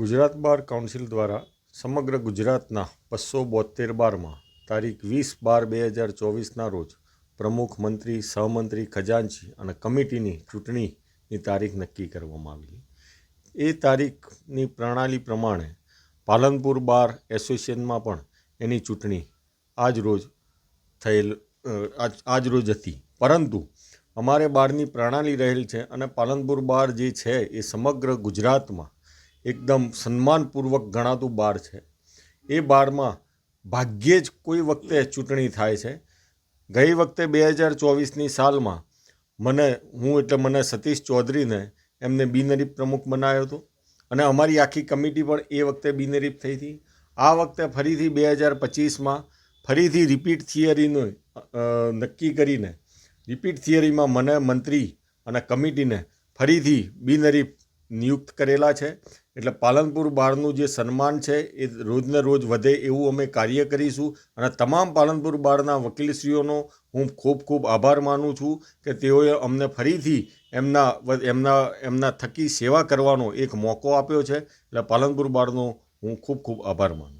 Gujarat bar council દ્વારા સમગ્ર ગુજરાતના 272 બારમાં તારીખ 20/12/2024ના રોજ પ્રમુખ, મંત્રી, સહમંત્રી, ખજાનચી અને કમિટીની ચૂંટણીની તારીખ નક્કી કરવામાં આવી. એ તારીખની પ્રણાલી પ્રમાણે પાલનપુર બાર એસોસિએશનમાં પણ એની ચૂંટણી આજ રોજ હતી. પરંતુ અમારે બારની પ્રણાલી રહેલ છે અને પાલનપુર બાર જે છે એ સમગ્ર ગુજરાતમાં એકદમ સન્માનપૂર્વક ગણાતું બાર છે. એ બારમાં ભાગ્યે જ કોઈ વખતે ચૂંટણી થાય છે. ગઈ વખતે 2024ની સાલમાં મને સતીશ ચૌધરીને એમને બિનહરીફ પ્રમુખ બનાવ્યો હતો અને અમારી આખી કમિટી પણ એ વખતે બિનહરીફ થઈ હતી. આ વખતે ફરીથી 2025માં ફરીથી રિપીટ થિયરીનું નક્કી કરીને રિપીટ થિયરીમાં મને, મંત્રી અને કમિટીને ફરીથી બિનહરીફ નિયુક્ત કરેલા છે. એટલે પાલનપુર બારનું જે સન્માન છે એ રોજને રોજ વધે એવું અમે કાર્ય કરીશું અને તમામ પાલનપુર બારના વકીલશ્રીઓનો હું ખૂબ ખૂબ આભાર માનું છું કે તેઓએ અમને ફરીથી એમના થકી સેવા કરવાનો એક મોકો આપ્યો છે. એટલે પાલનપુર બારનો હું ખૂબ ખૂબ આભાર માનું છું.